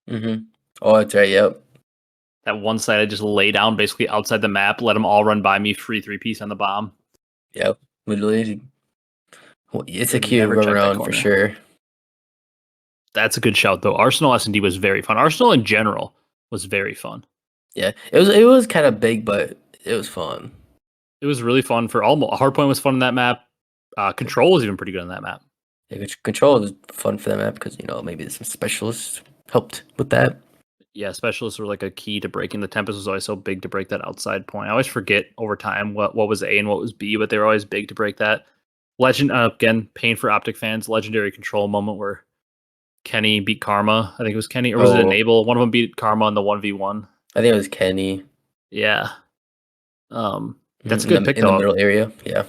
Mm-hmm. Oh, that's right, yep. That one side I just lay down basically outside the map, let them all run by me, free three-piece on the bomb. Yep, literally. It's a cute run around for sure. That's a good shout, though. Arsenal S&D was very fun. Arsenal in general was very fun. Yeah, it was kind of big, but it was fun. It was really fun for all. Hardpoint was fun in that map. Control was even pretty good on that map. Yeah, Control was fun for that map because maybe some specialists helped with that. Yeah, specialists were like a key to breaking. The Tempest was always so big to break that outside point. I always forget over time what was A and what was B, but they were always big to break that. Legend again, pain for OpTic fans. Legendary Control moment where Kenny beat Karma. I think it was Kenny, or was it Enable? One of them beat Karma in the 1v1. I think it was Kenny. Yeah. That's a good pick, in the middle area. Yeah.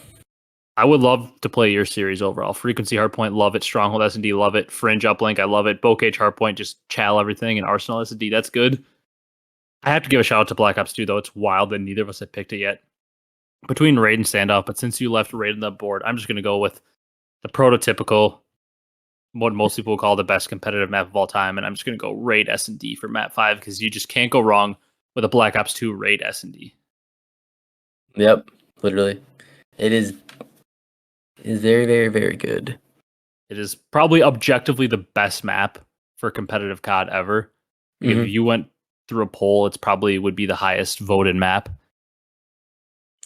I would love to play your series overall. Frequency Hardpoint, love it. Stronghold S&D, love it. Fringe Uplink, I love it. Bocage Hardpoint, just chow everything. And Arsenal S&D, that's good. I have to give a shout out to Black Ops 2, though. It's wild that neither of us have picked it yet. Between Raid and Standoff, but since you left Raid on the board, I'm just going to go with the prototypical, what most people call the best competitive map of all time, and I'm just going to go Raid S&D for map 5 because you just can't go wrong with a Black Ops 2 Raid S&D. Yep, literally. It is very, very, very good. It is probably objectively the best map for competitive COD ever. Mm-hmm. If you went through a poll, it's probably would be the highest voted map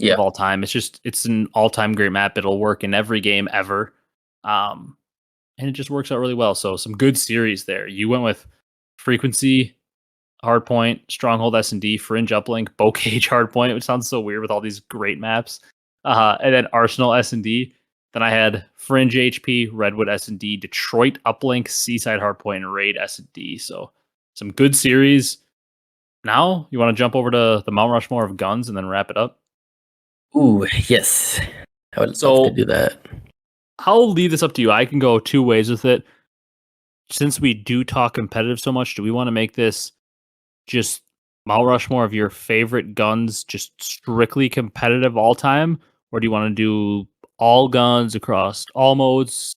of all time. It's an all-time great map. It'll work in every game ever. And it just works out really well. So some good series there. You went with Frequency, Hardpoint, Stronghold S&D, Fringe Uplink, Bocage Hardpoint, which sounds so weird with all these great maps. And then Arsenal S&D. Then I had Fringe HP, Redwood S&D, Detroit Uplink, Seaside Hardpoint, and Raid S&D. So some good series. Now, you want to jump over to the Mount Rushmore of guns and then wrap it up? Ooh, yes. I would love to do that. I'll leave this up to you. I can go two ways with it. Since we do talk competitive so much, do we want to make this just Mount Rushmore of your favorite guns, just strictly competitive all time? Or do you want to do all guns across all modes,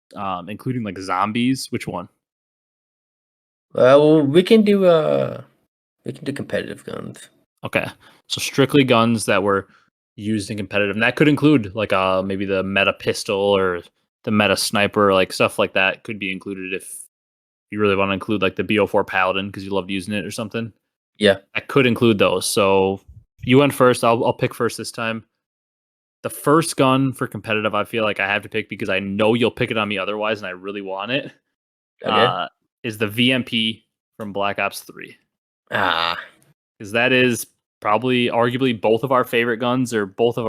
including like zombies? Which one? Well, we can do competitive guns. Okay, so strictly guns that were used in competitive, and that could include like maybe the meta pistol or the meta sniper, like stuff like that could be included if you really want to include like the BO4 Paladin because you loved using it or something. Yeah, I could include those. So you went first. I'll pick first this time. The first gun for competitive, I feel like I have to pick because I know you'll pick it on me otherwise, and I really want it. Okay. Is the VMP from Black Ops 3. Because that is probably arguably both of our favorite guns, or both of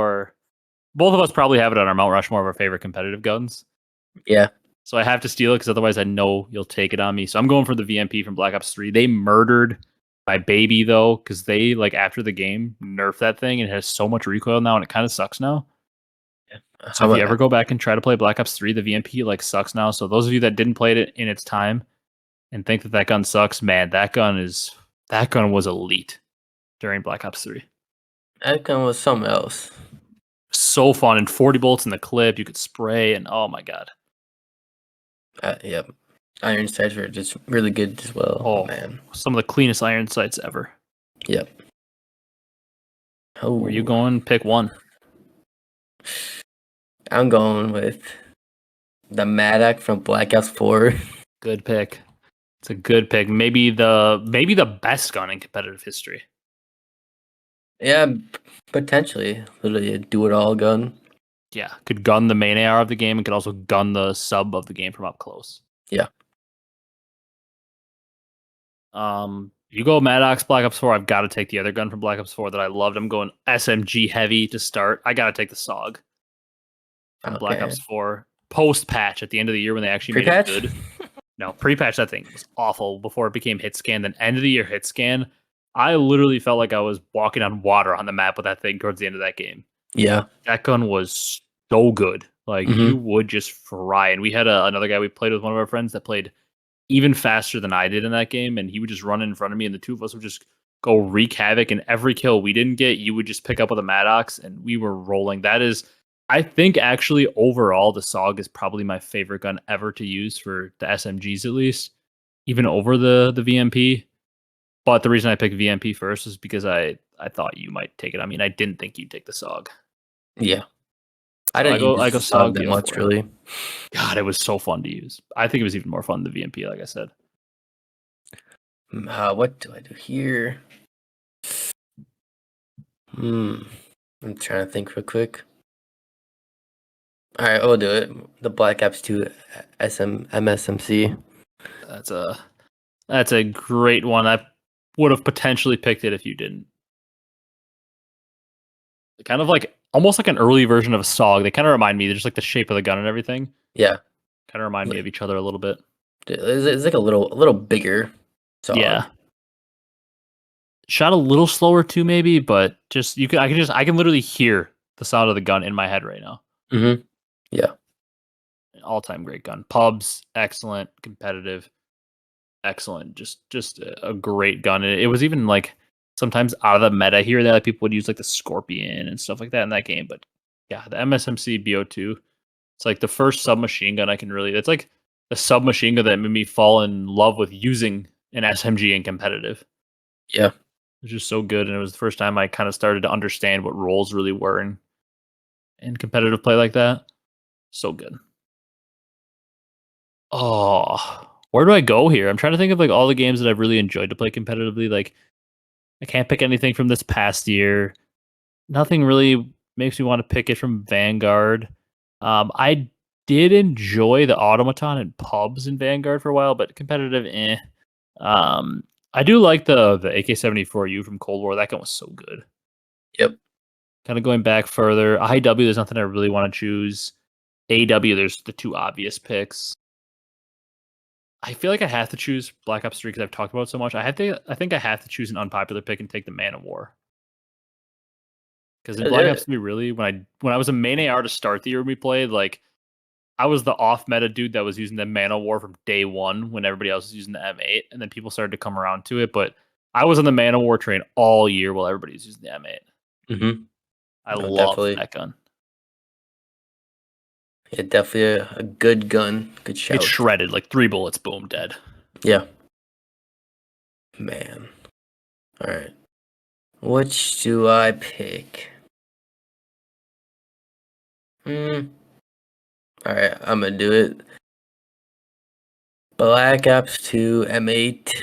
us probably have it on our Mount Rushmore of our favorite competitive guns. Yeah. So I have to steal it because otherwise I know you'll take it on me. So I'm going for the VMP from Black Ops 3. They murdered my baby though, because they like after the game nerfed that thing and it has so much recoil now and it kind of sucks now. Yeah. So if you ever go back and try to play Black Ops 3, the VMP like sucks now. So those of you that didn't play it in its time and think that gun sucks, man, that gun was elite during Black Ops 3. That gun was something else. So fun, and 40 bullets in the clip, you could spray, and oh my god. Yep. Iron sights were just really good as well. Oh man, some of the cleanest iron sights ever. Yep. Oh, where you going? Pick one. I'm going with the Maddox from Black Ops 4. Good pick. It's a good pick. Maybe the best gun in competitive history. Yeah, potentially. Literally a do-it-all gun. Yeah, could gun the main AR of the game and could also gun the sub of the game from up close. Yeah. You go Maddox Black Ops 4. I've got to take the other gun from Black Ops 4 that I loved. I'm going SMG heavy to start. I got to take the SOG from Black Ops 4 post patch at the end of the year when they actually made it good. No, pre-patch that thing was awful before it became hit scan. Then end of the year hit scan. I literally felt like I was walking on water on the map with that thing towards the end of that game. Yeah. That gun was so good. Like you would just fry. And we had another guy we played with, one of our friends that played even faster than I did in that game, and he would just run in front of me, and the two of us would just go wreak havoc. And every kill we didn't get, you would just pick up with a Maddox, and we were rolling. That is, I think, actually overall, the SOG is probably my favorite gun ever to use for the SMGs, at least, even over the VMP. But the reason I picked VMP first is because I thought you might take it. I mean, I didn't think you'd take the SOG. Yeah. I go SOG that much, really. God, it was so fun to use. I think it was even more fun than the VMP, like I said. What do I do here? I'm trying to think real quick. All right, I'll do it. The Black Ops 2 MSMC. That's a great one. I would have potentially picked it if you didn't. Kind of like almost like an early version of a SOG. They kind of remind me, they're just like the shape of the gun and everything. Yeah. Kind of remind me of each other a little bit. It's like a little bigger SOG. Yeah. Shot a little slower too, maybe, but just I can literally hear the sound of the gun in my head right now. Yeah. All-time great gun. Pubs, excellent. Competitive, excellent. Just a great gun. It was even like sometimes out of the meta here that people would use like the Scorpion and stuff like that in that game. But yeah, the MSMC BO2, it's like the first submachine gun I can really. It's like the submachine gun that made me fall in love with using an SMG in competitive. Yeah, it was just so good, and it was the first time I kind of started to understand what roles really were in competitive play like that. So good. Oh, where do I go here? I'm trying to think of like all the games that I've really enjoyed to play competitively. Like, I can't pick anything from this past year. Nothing really makes me want to pick it from Vanguard. I did enjoy the automaton and pubs in Vanguard for a while, but competitive, I do like the AK-74U from Cold War. That gun was so good. Yep. Kind of going back further, IW, there's nothing I really want to choose. AW, there's the two obvious picks. I feel like I have to choose Black Ops 3 because I've talked about it so much. I think I have to choose an unpopular pick and take the Man of War. Because in Black Ops 3, really, when I was a main AR to start the year when we played, like I was the off meta dude that was using the Man of War from day one when everybody else was using the M8, and then people started to come around to it. But I was on the Man of War train all year while everybody was using the M8. I love that gun. Yeah, definitely a good gun. Good shot. It's shredded, like 3 bullets, boom, dead. Yeah. Man. All right. Which do I pick? All right, I'm gonna do it. Black Ops 2 M8.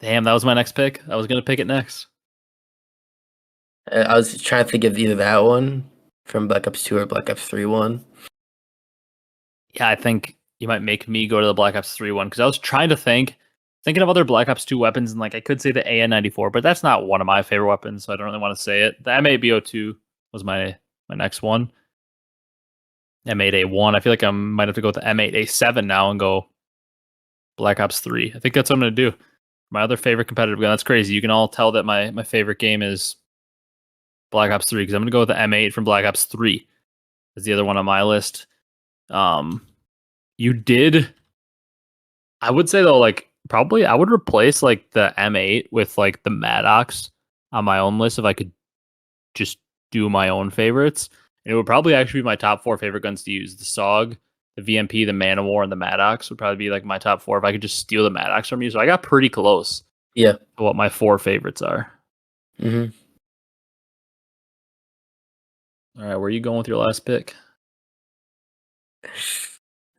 Damn, that was my next pick. I was gonna pick it next. I was trying to think of either that one from Black Ops 2 or Black Ops 3 one. Yeah, I think you might make me go to the Black Ops 3 one because I was trying to think. thinking of other Black Ops 2 weapons, and like I could say the AN-94, but that's not one of my favorite weapons, so I don't really want to say it. The M8B02 was my next one. M8A1. I feel like I might have to go with the M8A7 now and go Black Ops 3. I think that's what I'm going to do. My other favorite competitive gun. That's crazy. You can all tell that my favorite game is Black Ops 3 because I'm going to go with the M8 from Black Ops 3 as the other one on my list. You did... I would say, though, like, probably I would replace, like, the M8 with, like, the Maddox on my own list if I could just do my own favorites. And it would probably actually be my top 4 favorite guns to use. The SOG, the VMP, the Man of War, and the Maddox would probably be, like, my top 4 if I could just steal the Maddox from you. So I got pretty close Yeah. to what my 4 favorites are. Mm-hmm. All right, where are you going with your last pick?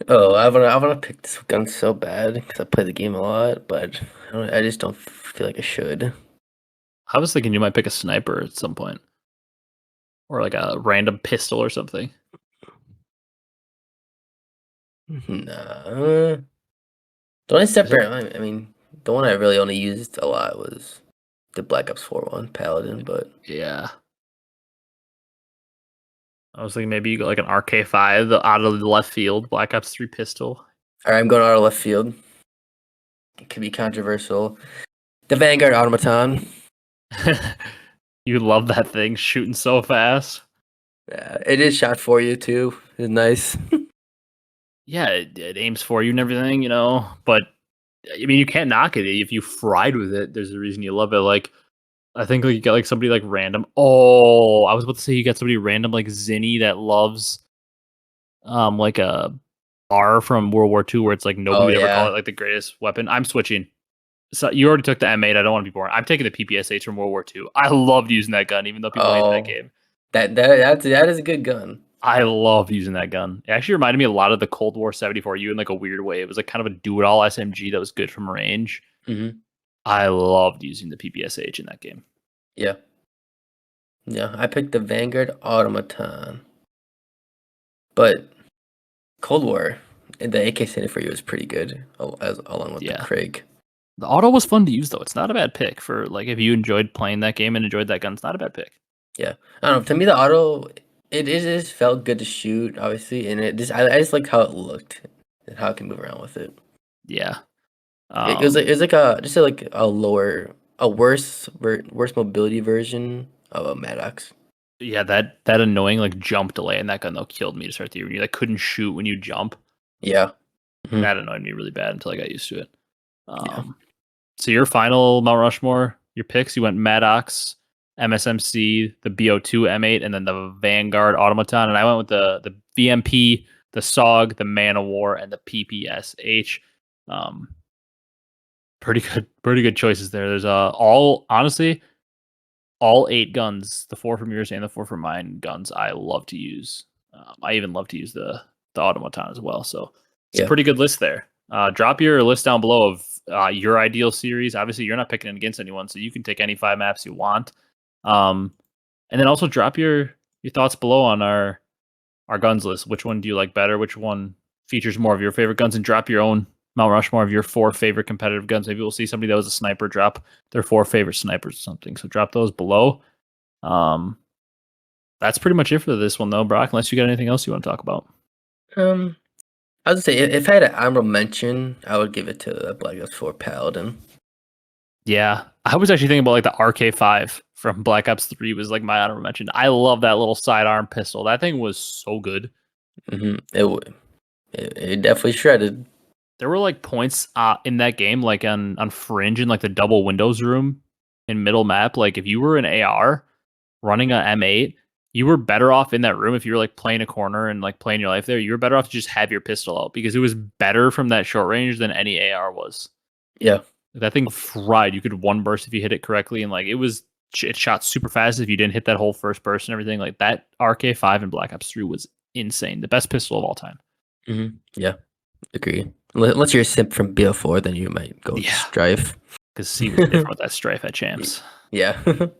Oh, I wanna pick this gun so bad because I play the game a lot, but I just don't feel like I should. I was thinking you might pick a sniper at some point. Or like a random pistol or something. Nah. The only separate, I mean, the one I really only used a lot was the Black Ops 4 one, Paladin, but... Yeah. I was thinking maybe you go like an RK5, the out of the left field, Black Ops 3 pistol. Alright, I'm going out of left field. It could be controversial. The Vanguard Automaton. You love that thing shooting so fast. Yeah, it is shot for you too. It's nice. Yeah, it aims for you and everything, you know. But I mean, you can't knock it if you fried with it. There's a reason you love it. Like, I think like you got like somebody like random. Oh, I was about to say you got somebody random like Zinni that loves like a R from World War II where it's like nobody would ever call it like the greatest weapon. I'm switching. So you already took the M8. I don't want to be boring. I'm taking the PPSH from World War II. I loved using that gun, even though people hate that game. That is a good gun. I love using that gun. It actually reminded me a lot of the Cold War 74U in like a weird way. It was like kind of a do-it-all SMG that was good from range. Mm-hmm. I loved using the PPSH in that game. Yeah. Yeah, I picked the Vanguard Automaton. But Cold War, the AK-74U was pretty good, along with the Craig. The auto was fun to use, though. It's not a bad pick for, like, if you enjoyed playing that game and enjoyed that gun, it's not a bad pick. Yeah. I don't know. To me, the auto, it just felt good to shoot, obviously, and I just liked how it looked and how I can move around with it. Yeah. It was like a worse mobility version of a Maddox. Yeah, that annoying like jump delay in that gun though killed me to start the year. When you like couldn't shoot when you jump. Yeah. Mm-hmm. That annoyed me really bad until I got used to it. So your final Mount Rushmore, your picks, you went Maddox, MSMC, the BO2 M8, and then the Vanguard Automaton. And I went with the VMP, the SOG, the Man of War, and the PPSH. Pretty good choices there. There's all 8 guns, the 4 from yours and the 4 from mine guns, I love to use. I even love to use the Automaton as well. So it's a pretty good list there. Drop your list down below of your ideal series. Obviously, you're not picking it against anyone, so you can take any 5 maps you want. And then also drop your thoughts below on our guns list. Which one do you like better? Which one features more of your favorite guns? And drop your own Mount Rushmore of your 4 favorite competitive guns. Maybe we'll see somebody that was a sniper drop their 4 favorite snipers or something. So drop those below. That's pretty much it for this one, though, Brock. Unless you got anything else you want to talk about. I would say if I had an honorable mention, I would give it to the Black Ops 4 Paladin. Yeah, I was actually thinking about like the RK5 from Black Ops 3 was like my honorable mention. I love that little sidearm pistol. That thing was so good. Mm-hmm. It definitely shredded. There were like points in that game, like on Fringe in like the double windows room in middle map. Like if you were an AR running a M8, you were better off in that room if you were like playing a corner and like playing your life there. You were better off to just have your pistol out because it was better from that short range than any AR was. Yeah. That thing fried. You could one burst if you hit it correctly, and like it shot super fast if you didn't hit that whole first burst and everything. Like that RK5 in Black Ops 3 was insane. The best pistol of all time. Mm-hmm. Yeah, agree. Unless you're a simp from BO4, then you might go Strife. Because he was different with that Strife at champs. Yeah. That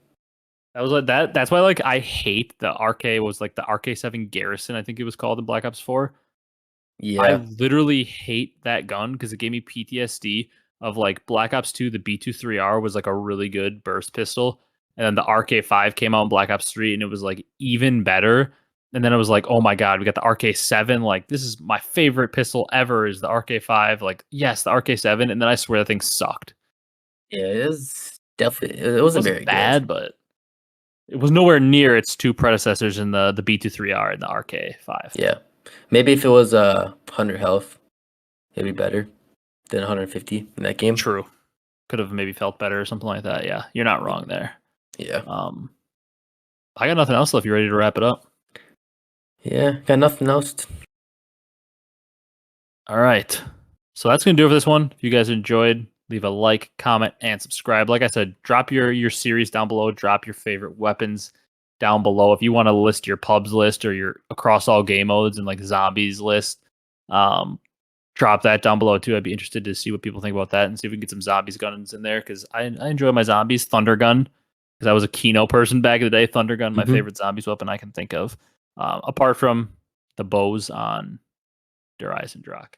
was like that. That's why like I hate the RK was like the RK7 Garrison. I think it was called in Black Ops 4. Yeah. I literally hate that gun because it gave me PTSD of like Black Ops 2, the B23R was like a really good burst pistol. And then the RK5 came out in Black Ops 3 and it was like even better. And then it was like, oh my God, we got the RK7. Like, this is my favorite pistol ever is the RK5. Like, yes, the RK7. And then I swear that thing sucked. Yeah, it was definitely, it wasn't very bad, good. but it was nowhere near its two predecessors in the B23R and the RK5. Yeah. Maybe if it was 100 health, it'd be better than 150 in that game. True. Could have maybe felt better or something like that. Yeah, you're not wrong there. Yeah. I got nothing else. If you're ready to wrap it up. Yeah, got nothing else. All right. So that's going to do it for this one. If you guys enjoyed, leave a like, comment, and subscribe. Like I said, drop your series down below. Drop your favorite weapons down below. If you want to list your pubs list or your across all game modes and like zombies list, drop that down below too. I'd be interested to see what people think about that and see if we can get some zombies guns in there because I enjoy my zombies. Thunder gun, because I was a Kino person back in the day. Thunder gun, my favorite zombies weapon I can think of, apart from the bows on Darius and Drak.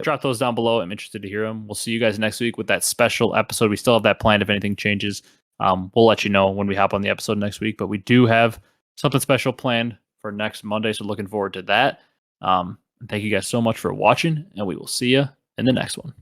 Drop those down below. I'm interested to hear them. We'll see you guys next week with that special episode. We still have that planned if anything changes. We'll let you know when we hop on the episode next week, but we do have something special planned for next Monday, so looking forward to that. Thank you guys so much for watching, and we will see you in the next one.